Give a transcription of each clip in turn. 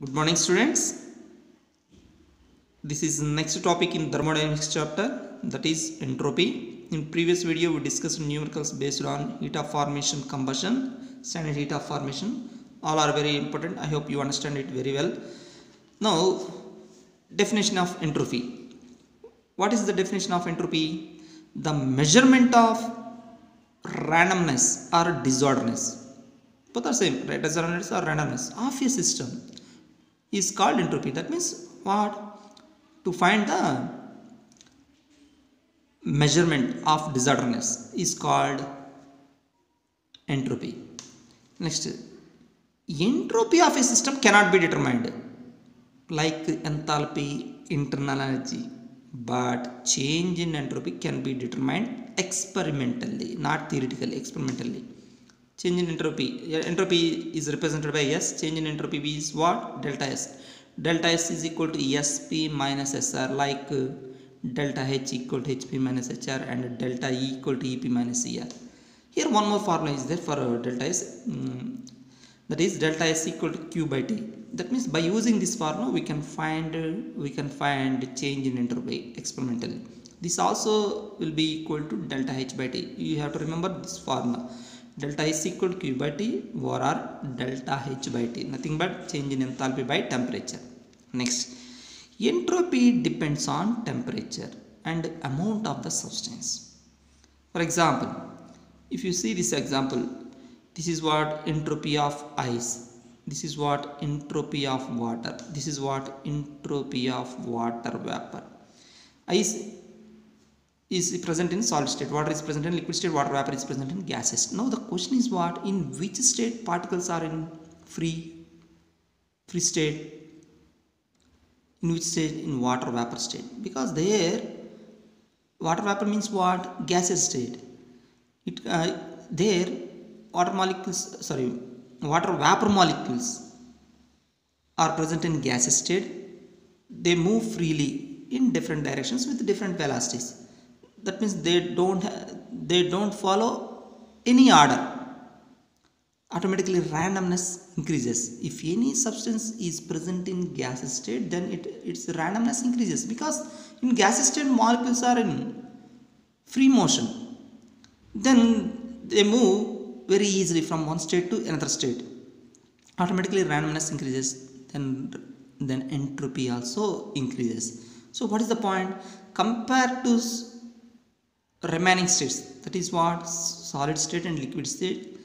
Good morning, students. This is next topic in thermodynamics chapter, that is entropy. In previous video we discussed numericals based on heat of formation, combustion, standard heat of formation. All are very important. I hope you understand it very well. Now, definition of entropy. What is the definition of entropy? The measurement of randomness or disorderness, both are same, right? Disorderness or randomness of a system is called entropy. That means what? To find the measurement of disorderness is called entropy. Next, entropy of a system cannot be determined like enthalpy, internal energy, but change in entropy can be determined experimentally, not theoretically, experimentally. Change in entropy. Entropy is represented by S. Change in entropy is what? Delta S. Delta S is equal to Sp minus Sr, like delta H equal to Hp minus Hr and delta E equal to Ep minus Cr. Here one more formula is there for delta S. That is delta S equal to Q by T. That means by using this formula we can find change in entropy experimentally. This also will be equal to delta H by T. You have to remember this formula. Delta is equal to Q by T or delta H by T, nothing but change in enthalpy by temperature. Next, entropy depends on temperature and amount of the substance. For example, if you see this example, this is what entropy of ice, this is what entropy of water, this is what entropy of water vapor. Ice is present in solid state, water is present in liquid state, water vapor is present in gases. Now the question is what? In which state particles are in free state? In which state? In water vapor state, because there water vapor means what? Gaseous state. There water vapor molecules are present in gaseous state. They move freely in different directions with different velocities. That means they don't follow any order. Automatically randomness increases. If any substance is present in gaseous state, then its randomness increases, because in gaseous state molecules are in free motion. Then they move very easily from one state to another state. Automatically randomness increases. Then entropy also increases. So what is the point? Compared to remaining states, that is what? Solid state and liquid state,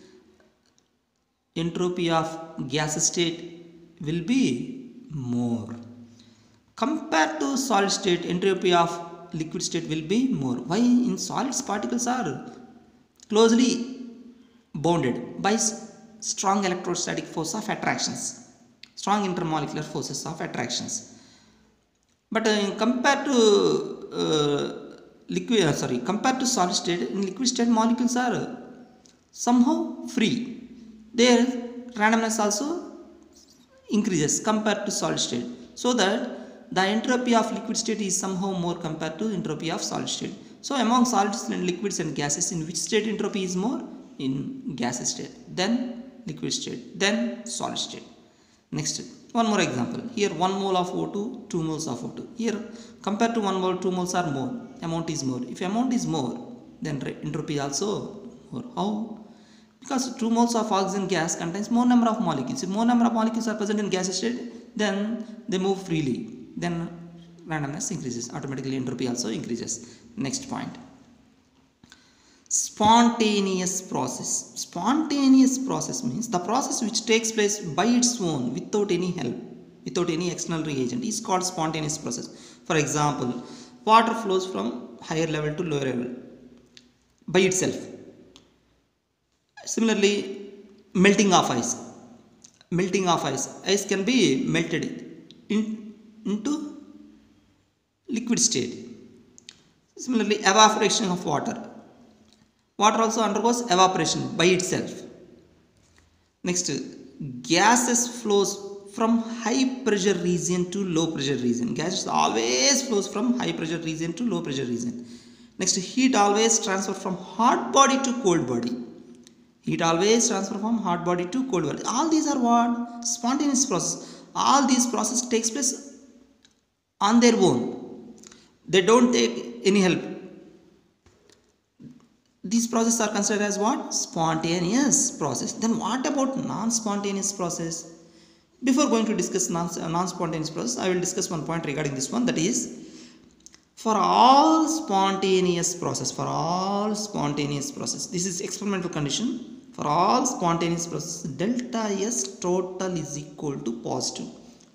entropy of gaseous state will be more. Compared to solid state, entropy of liquid state will be more. Why? In solids particles are closely bounded by strong electrostatic force of attractions, strong intermolecular forces of attractions. But compared to compared to solid state, in liquid state molecules are somehow free. Their randomness also increases compared to solid state, so that the entropy of liquid state is somehow more compared to entropy of solid state. So among solids and liquids and gases, in which state entropy is more? In gaseous state, then liquid state, then solid state. Next, one more example. Here 1 mole of O2, 2 moles of O2. Here compared to 1 mole, 2 moles are more. Amount is more. If amount is more, then entropy also more. How? Because 2 moles of oxygen gas contains more number of molecules. If more number of molecules are present in gaseous state, then they move freely. Then randomness increases. Automatically entropy also increases. Next point. Spontaneous process. Spontaneous process means the process which takes place by its own, without any help, without any external reagent, is called spontaneous process. For example, water flows from higher level to lower level by itself. Similarly, melting of ice. Melting of ice. Ice can be melted into liquid state. Similarly, evaporation of water. Water also undergoes evaporation by itself. Next, gases flows from high pressure region to low pressure region. Gases always flows from high pressure region to low pressure region. Next, heat always transfer from hot body to cold body. Heat always transfer from hot body to cold body. All these are what? Spontaneous process. all these process takes place on their own. They don't take any help. These processes are considered as what? Spontaneous process. Then what about non-spontaneous process? Before going to discuss non-spontaneous process, I will discuss one point regarding this one, that is, for all spontaneous process, this is experimental condition. For all spontaneous process, delta S total is equal to positive.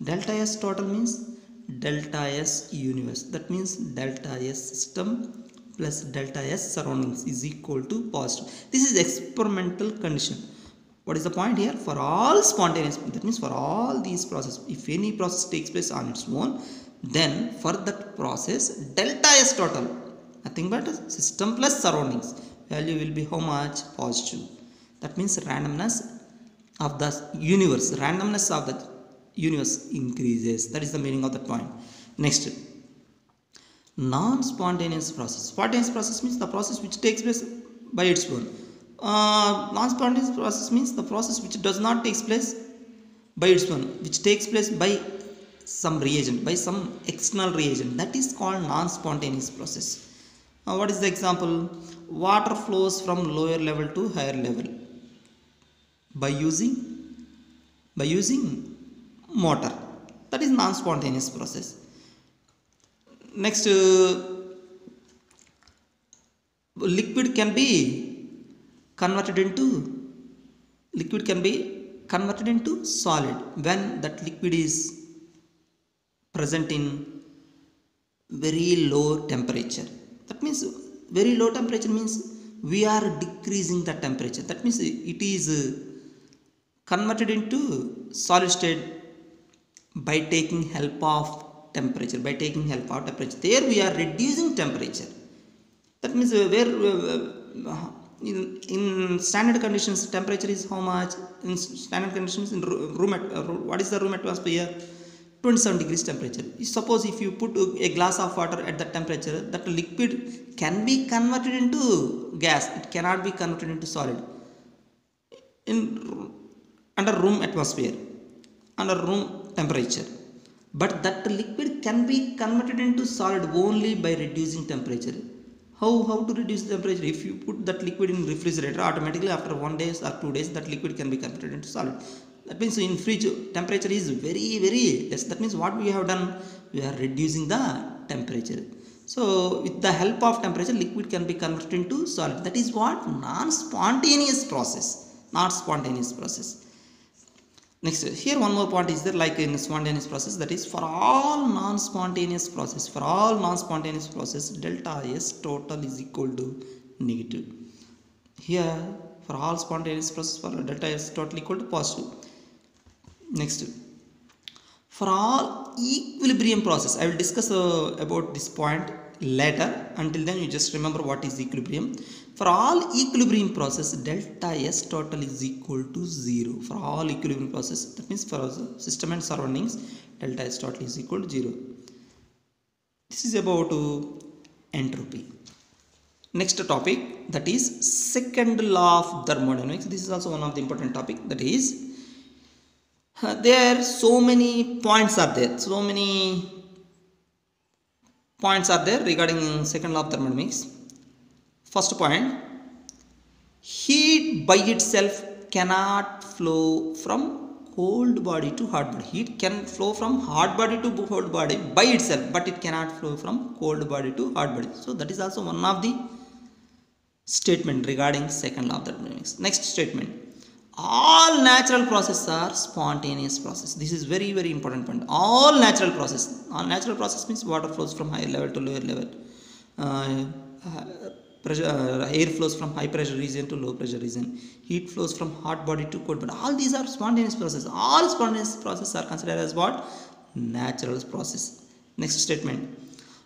Delta S total means delta S universe. That means delta S system plus delta S surroundings is equal to positive. This is experimental condition. What is the point here? For all spontaneous, that means for all these processes, if any process takes place on its own, then for that process delta S total, nothing but system plus surroundings, value will be how much? Positive. That means randomness of the universe increases. That is the meaning of that point. Next, non-spontaneous process. Spontaneous process means the process which takes place by its own. Non-spontaneous process means the process which does not take place by its own, which takes place by some reagent, by some external reagent. That is called non-spontaneous process. What is the example? Water flows from lower level to higher level by using motor. That is non-spontaneous process. Next, liquid can be converted into solid when that liquid is present in very low temperature. That means very low temperature means we are decreasing the temperature. That means it is converted into solid state by taking help of temperature. There we are reducing temperature. That means in standard conditions temperature is how much? In standard conditions in what is the room atmosphere? 27 degrees temperature. Suppose if you put a glass of water at that temperature, that liquid can be converted into gas. It cannot be converted into solid. Under room atmosphere, under room temperature. But that liquid can be converted into solid only by reducing temperature. How to reduce the temperature? If you put that liquid in refrigerator, automatically after 1 day or 2 days that liquid can be converted into solid. That means in fridge temperature is very less. That means what we have done? We are reducing the temperature. So with the help of temperature, liquid can be converted into solid. That is what? Non-spontaneous process. Not spontaneous process. Next, here one more point is there, like in spontaneous process, that is for all non-spontaneous process, delta S total is equal to negative. Here for all spontaneous process, for delta S total equal to positive. Next, for all equilibrium process, I will discuss about this point later. Until then you just remember what is equilibrium. For all equilibrium process, delta S total is equal to 0. For all equilibrium process, that means for system and surroundings, delta S total is equal to 0. This is about entropy. Next topic, that is second law of thermodynamics. This is also one of the important topic. That is, there so many points are there. Regarding second law of thermodynamics. First point, heat by itself cannot flow from cold body to hot body. Heat can flow from hot body to cold body by itself, but it cannot flow from cold body to hot body. So that is also one of the statement regarding second law of thermodynamics. Next statement, all natural processes are spontaneous process. This is very important point. All natural process means water flows from higher level to lower level. Air flows from high pressure region to low pressure region. Heat flows from hot body to cold body. All these are spontaneous processes. All spontaneous processes are considered as what? Natural process. Next statement,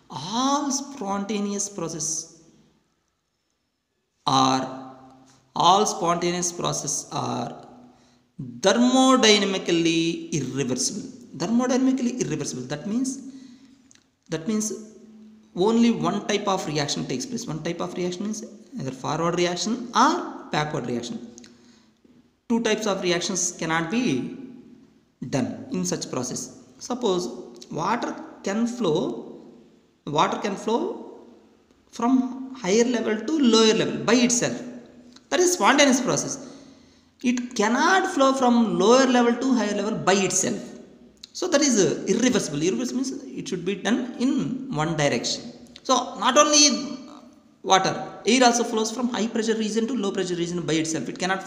all spontaneous processes are thermodynamically irreversible. That means only one type of reaction takes place. One type of reaction means either forward reaction or backward reaction. Two types of reactions cannot be done in such process. Suppose water can flow water can flow from higher level to lower level by itself. That is spontaneous process. It cannot flow from lower level to higher level by itself. So that is irreversible. Irreversible means it should be done in one direction. So not only water, air also flows from high pressure region to low pressure region by itself. It cannot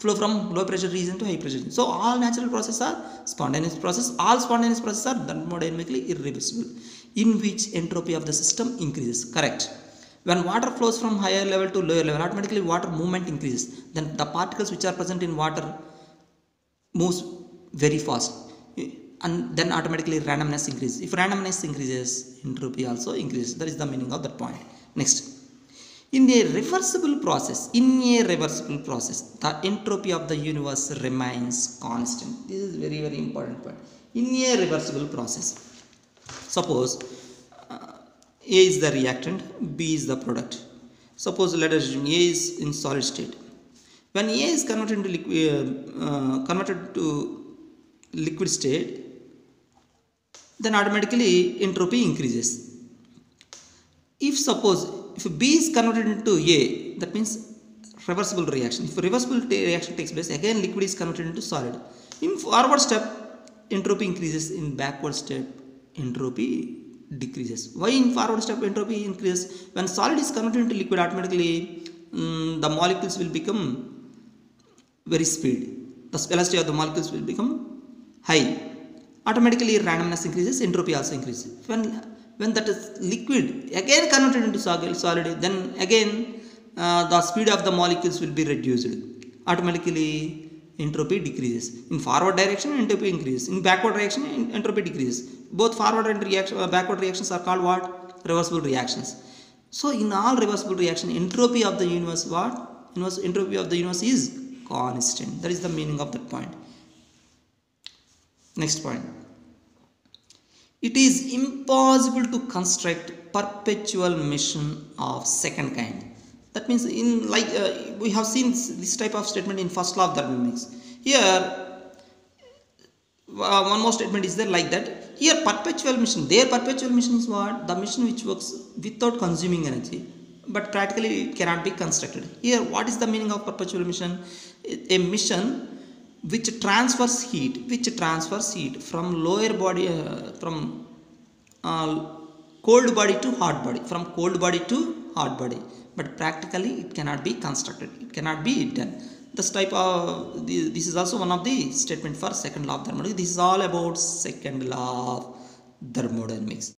flow from low pressure region to high pressure region. So all natural processes are spontaneous process. All spontaneous processes are thermodynamically irreversible, in which entropy of the system increases. Correct. When water flows from higher level to lower level, automatically water movement increases. Then the particles which are present in water moves very fast, and then automatically randomness increases. If randomness increases, entropy also increases. That is the meaning of that point. Next, in a reversible process, the entropy of the universe remains constant. This is very, very important point. In a reversible process, suppose A is the reactant, B is the product. Suppose let us assume A is in solid state. When A is converted to liquid state, then automatically entropy increases. If B is converted into A, that means reversible reaction. If a reversible reaction takes place, again liquid is converted into solid. In forward step, entropy increases. In backward step, entropy decreases. Why in forward step entropy increases? When solid is converted into liquid, automatically the molecules will become very speed. The velocity of the molecules will become high. Automatically randomness increases, entropy also increases. When that is liquid again converted into solid, then again the speed of the molecules will be reduced. Automatically entropy decreases. In forward direction, entropy increases. In backward direction, entropy decreases. Both forward and backward reactions are called what? Reversible reactions. So in all reversible reaction, entropy of the universe what? Entropy of the universe is constant. That is the meaning of that point. Next point. It is impossible to construct perpetual machine of second kind. That means we have seen this type of statement in first law of thermodynamics. Here one more statement is there like that. Here perpetual machine, their perpetual machine is what? The machine which works without consuming energy, but practically it cannot be constructed. Here what is the meaning of perpetual machine? A machine which transfers heat from lower body cold body to hot body, from cold body to hot body, but practically it cannot be constructed, it cannot be done. This type of this is also one of the statement for second law of thermodynamics. This is all about second law of thermodynamics.